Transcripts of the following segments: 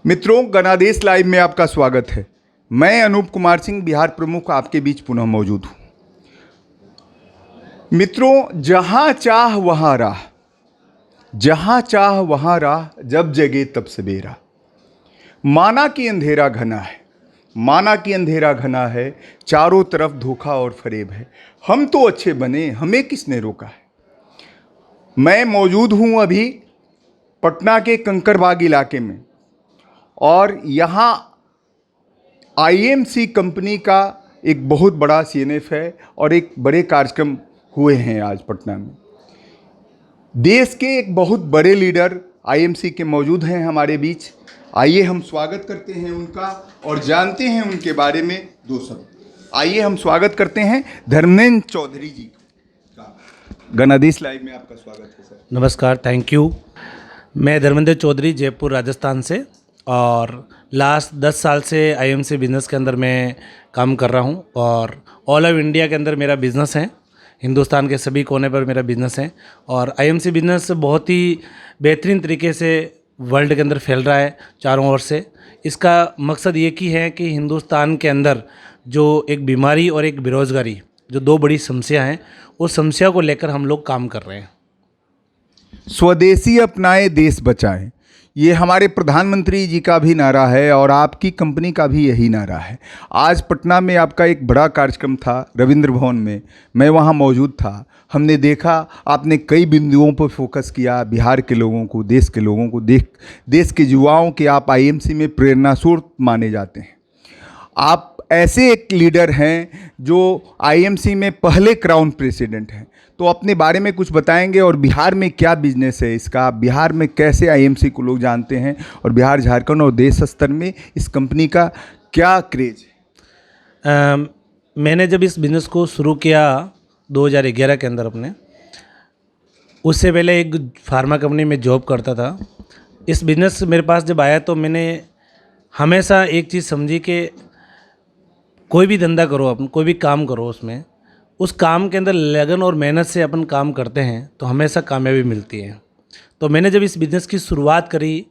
मित्रों, गणादेश लाइव में आपका स्वागत है। मैं अनूप कुमार सिंह, बिहार प्रमुख, आपके बीच पुनः मौजूद हूँ। मित्रों, जहाँ चाह वहाँ राह, जहाँ चाह वहाँ राह, जब जगे तब सवेरा। माना कि अंधेरा घना है, माना कि अंधेरा घना है, चारों तरफ धोखा और फरेब है। हम तो अच्छे बने, हमें किसने रोका है। मैं मौजूद हूँ अभी पटना के कंकड़बाग इलाके में, और यहाँ आईएमसी कंपनी का एक बहुत बड़ा सीएनएफ है और एक बड़े कार्यक्रम हुए हैं आज पटना में। देश के एक बहुत बड़े लीडर आईएमसी के मौजूद हैं हमारे बीच। आइए हम स्वागत करते हैं उनका और जानते हैं उनके बारे में दो शब्द। आइए हम स्वागत करते हैं धर्मेंद्र चौधरी जी का। गणादेश लाइव में आपका स्वागत है सर। नमस्कार, थैंक यू। मैं धर्मेंद्र चौधरी, जयपुर राजस्थान से, और लास्ट 10 साल से आईएमसी बिज़नेस के अंदर मैं काम कर रहा हूं। और ऑल ओवर इंडिया के अंदर मेरा बिज़नेस है, हिंदुस्तान के सभी कोने पर मेरा बिज़नेस है। और आईएमसी बिज़नेस बहुत ही बेहतरीन तरीके से वर्ल्ड के अंदर फैल रहा है चारों ओर से। इसका मकसद ये की है कि हिंदुस्तान के अंदर जो एक बीमारी और एक बेरोज़गारी, जो दो बड़ी समस्या हैं, उस समस्या को लेकर हम लोग काम कर रहे हैं। स्वदेशी अपनाए देश बचाएं, ये हमारे प्रधानमंत्री जी का भी नारा है और आपकी कंपनी का भी यही नारा है। आज पटना में आपका एक बड़ा कार्यक्रम था रविंद्र भवन में, मैं वहाँ मौजूद था। हमने देखा आपने कई बिंदुओं पर फोकस किया, बिहार के लोगों को, देश के लोगों को, देश के युवाओं के आप आईएमसी में प्रेरणा स्रोत माने जाते हैं। आप ऐसे एक लीडर हैं जो आईएमसी में पहले क्राउन प्रेसिडेंट हैं, तो अपने बारे में कुछ बताएंगे और बिहार में क्या बिजनेस है इसका, बिहार में कैसे आईएमसी को लोग जानते हैं और बिहार, झारखंड और देश स्तर में इस कंपनी का क्या क्रेज है। मैंने जब इस बिज़नेस को शुरू किया 2011 के अंदर अपने, उससे पहले एक फार्मा कंपनी में जॉब करता था। इस बिज़नेस मेरे पास जब आया तो मैंने हमेशा एक चीज़ समझी कि कोई भी धंधा करो, अपन कोई भी काम करो, उसमें उस काम के अंदर लगन और मेहनत से अपन काम करते हैं तो हमेशा कामयाबी मिलती है। तो मैंने जब इस बिज़नेस की शुरुआत करी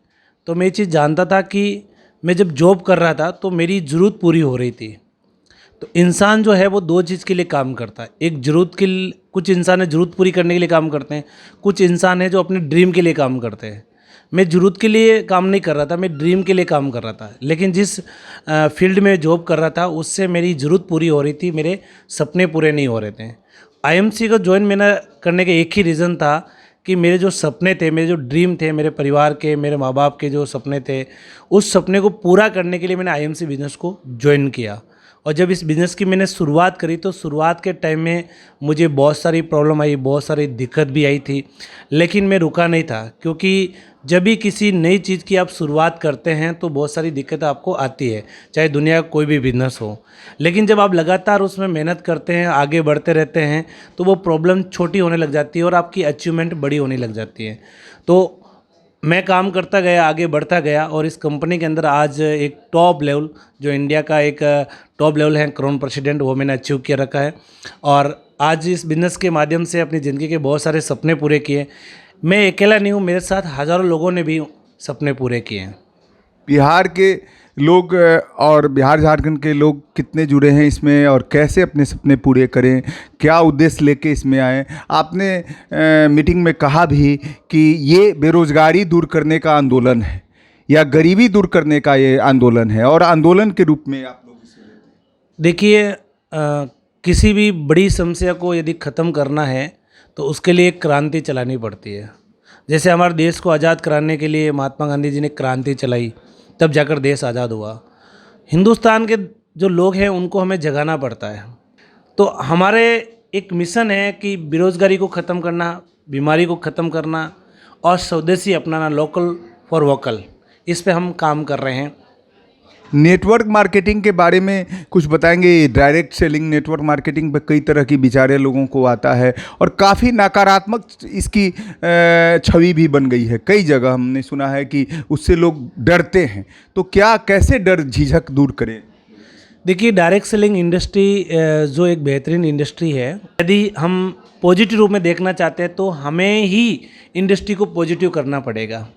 तो मैं ये चीज़ जानता था कि मैं जब जॉब कर रहा था तो मेरी ज़रूरत पूरी हो रही थी। तो इंसान जो है वो दो चीज़ के लिए काम करता है। एक ज़रूरत के लिए, कुछ इंसान है ज़रूरत पूरी करने के लिए काम करते हैं, कुछ इंसान है जो अपने ड्रीम के लिए काम करते हैं। मैं ज़रूरत के लिए काम नहीं कर रहा था, मैं ड्रीम के लिए काम कर रहा था। लेकिन जिस फील्ड में जॉब कर रहा था उससे मेरी ज़रूरत पूरी हो रही थी, मेरे सपने पूरे नहीं हो रहे थे। आईएमसी को ज्वाइन मैंने करने का एक ही रीज़न था कि मेरे जो सपने थे, मेरे जो ड्रीम थे, मेरे परिवार के, मेरे माँ बाप के जो सपने थे, उस सपने को पूरा करने के लिए मैंने आईएमसी बिज़नेस को ज्वाइन किया। और जब इस बिज़नेस की मैंने शुरुआत करी तो शुरुआत के टाइम में मुझे बहुत सारी प्रॉब्लम आई, बहुत सारी दिक्कत भी आई थी, लेकिन मैं रुका नहीं था। क्योंकि जब भी किसी नई चीज़ की आप शुरुआत करते हैं तो बहुत सारी दिक्कतें आपको आती है, चाहे दुनिया का कोई भी बिज़नेस हो। लेकिन जब आप लगातार उसमें मेहनत करते हैं, आगे बढ़ते रहते हैं, तो वो प्रॉब्लम छोटी होने लग जाती है और आपकी अचीवमेंट बड़ी होने लग जाती है। तो मैं काम करता गया, आगे बढ़ता गया, और इस कंपनी के अंदर आज एक टॉप लेवल, जो इंडिया का एक टॉप लेवल है, क्राउन प्रेसिडेंट, वो मैंने अचीव किया रखा है। और आज इस बिज़नेस के माध्यम से अपनी ज़िंदगी के बहुत सारे सपने पूरे किए। मैं अकेला नहीं हूँ, मेरे साथ हज़ारों लोगों ने भी सपने पूरे किए हैं। बिहार के लोग और बिहार झारखंड के लोग कितने जुड़े हैं इसमें और कैसे अपने सपने पूरे करें, क्या उद्देश्य लेके इसमें आए। आपने मीटिंग में कहा भी कि ये बेरोज़गारी दूर करने का आंदोलन है या गरीबी दूर करने का ये आंदोलन है, और आंदोलन के रूप में आप लोग इसे लेते हैं। देखिए, किसी भी बड़ी समस्या को यदि ख़त्म करना है तो उसके लिए एक क्रांति चलानी पड़ती है। जैसे हमारे देश को आज़ाद कराने के लिए महात्मा गांधी जी ने क्रांति चलाई, तब जाकर देश आज़ाद हुआ। हिंदुस्तान के जो लोग हैं उनको हमें जगाना पड़ता है। तो हमारे एक मिशन है कि बेरोज़गारी को ख़त्म करना, बीमारी को ख़त्म करना और स्वदेशी अपनाना, लोकल फॉर वोकल, इस पे हम काम कर रहे हैं। नेटवर्क मार्केटिंग के बारे में कुछ बताएंगे। डायरेक्ट सेलिंग नेटवर्क मार्केटिंग पे कई तरह की विचारें लोगों को आता है और काफ़ी नकारात्मक इसकी छवि भी बन गई है। कई जगह हमने सुना है कि उससे लोग डरते हैं, तो क्या, कैसे डर झिझक दूर करें। देखिए, डायरेक्ट सेलिंग इंडस्ट्री जो एक बेहतरीन इंडस्ट्री है, यदि हम पॉजिटिव रूप में देखना चाहते हैं तो हमें ही इंडस्ट्री को पॉजिटिव करना पड़ेगा।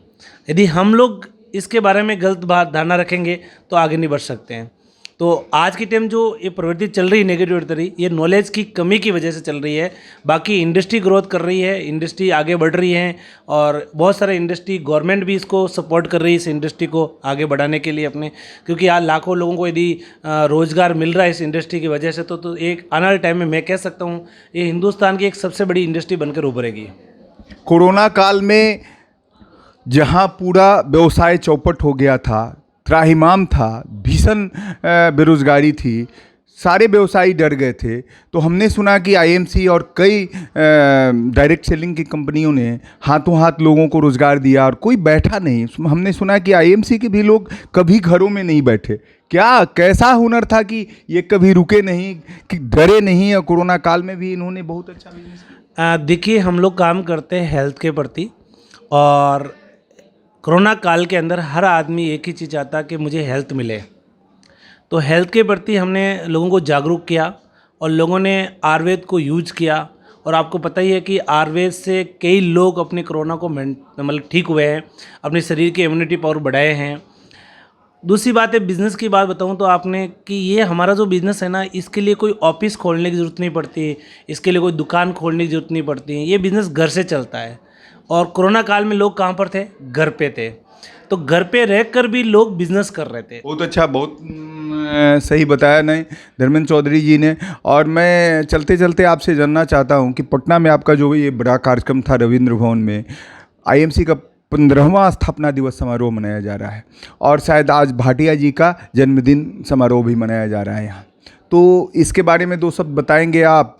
यदि हम लोग इसके बारे में गलत बात धारणा रखेंगे तो आगे नहीं बढ़ सकते हैं। तो आज की टाइम जो ये प्रवृत्ति चल रही है नेगेटिव तरी, ये नॉलेज की कमी की वजह से चल रही है। बाकी इंडस्ट्री ग्रोथ कर रही है, इंडस्ट्री आगे बढ़ रही है और बहुत सारे इंडस्ट्री गवर्नमेंट भी इसको सपोर्ट कर रही है, इस इंडस्ट्री को आगे बढ़ाने के लिए अपने, क्योंकि आज लाखों लोगों को यदि रोज़गार मिल रहा है इस इंडस्ट्री की वजह से, तो एक आने वाले टाइम में मैं कह सकता हूँ ये हिंदुस्तान की एक सबसे बड़ी इंडस्ट्री बनकर उभरेगी। कोरोना काल में जहां पूरा व्यवसाय चौपट हो गया था, त्राहिमाम था, भीषण बेरोजगारी थी, सारे व्यवसायी डर गए थे, तो हमने सुना कि आईएमसी और कई डायरेक्ट सेलिंग की कंपनियों ने हाथों हाथ लोगों को रोज़गार दिया और कोई बैठा नहीं। हमने सुना कि आईएमसी के भी लोग कभी घरों में नहीं बैठे। क्या कैसा हुनर था कि ये कभी रुके नहीं, कि डरे नहीं, और कोरोना काल में भी इन्होंने बहुत अच्छा बिजनेस किया? देखिए, हम लोग काम करते हैं हेल्थ के प्रति, और कोरोना काल के अंदर हर आदमी एक ही चीज़ चाहता कि मुझे हेल्थ मिले। तो हेल्थ के प्रति हमने लोगों को जागरूक किया और लोगों ने आयुर्वेद को यूज किया। और आपको पता ही है कि आयुर्वेद से कई लोग अपने कोरोना को मतलब ठीक हुए हैं, अपने शरीर की इम्यूनिटी पावर बढ़ाए हैं। दूसरी बात है, बिज़नेस की बात बताऊं तो आपने कि ये हमारा जो बिज़नेस है ना, इसके लिए कोई ऑफिस खोलने की ज़रूरत नहीं पड़ती, इसके लिए कोई दुकान खोलने की ज़रूरत नहीं पड़ती। ये बिज़नेस घर से चलता है। और कोरोना काल में लोग कहाँ पर थे? घर पे थे। तो घर पे रहकर भी लोग बिजनेस कर रहे थे। बहुत अच्छा, बहुत सही बताया नहीं धर्मेंद्र चौधरी जी ने। और मैं चलते चलते आपसे जानना चाहता हूं कि पटना में आपका जो ये बड़ा कार्यक्रम था रविंद्र भवन में, आईएमसी का 15वां स्थापना दिवस समारोह मनाया जा रहा है और शायद आज भाटिया जी का जन्मदिन समारोह भी मनाया जा रहा है यहाँ, तो इसके बारे में दो शब्द बताएंगे आप?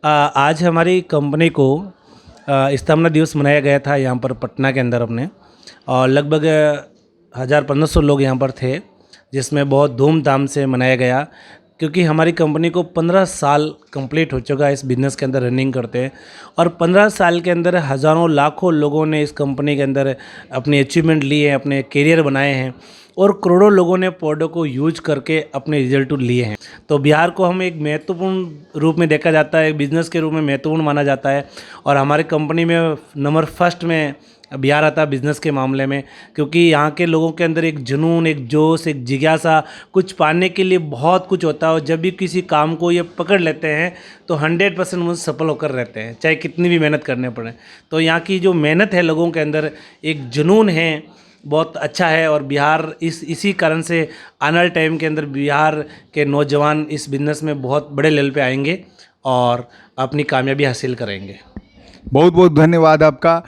आज हमारी कंपनी को स्थापना दिवस मनाया गया था यहाँ पर पटना के अंदर अपने, और लगभग 1500 लोग यहाँ पर थे, जिसमें बहुत धूमधाम से मनाया गया, क्योंकि हमारी कंपनी को 15 साल कंप्लीट हो चुका है इस बिज़नेस के अंदर रनिंग करते हैं। और 15 साल के अंदर हज़ारों लाखों लोगों ने इस कंपनी के अंदर अपनी अचीवमेंट लिए हैं, अपने करियर बनाए हैं, और करोड़ों लोगों ने प्रोडक्ट को यूज करके अपने रिजल्ट लिए हैं। तो बिहार को हम एक महत्वपूर्ण रूप में देखा जाता है, बिज़नेस के रूप में महत्वपूर्ण माना जाता है। और हमारी कंपनी में नंबर फर्स्ट में बिहार आता है बिज़नेस के मामले में, क्योंकि यहाँ के लोगों के अंदर एक जुनून, एक जोश, एक जिज्ञासा, कुछ पाने के लिए बहुत कुछ होता है। और जब भी किसी काम को ये पकड़ लेते हैं तो 100% वो सफल होकर रहते हैं, चाहे कितनी भी मेहनत करने पड़े। तो यहाँ की जो मेहनत है, लोगों के अंदर एक जुनून है, बहुत अच्छा है। और बिहार इसी कारण से आने वाले टाइम के अंदर बिहार के नौजवान इस बिज़नेस में बहुत बड़े लेवल पे आएंगे और अपनी कामयाबी हासिल करेंगे। बहुत बहुत धन्यवाद आपका।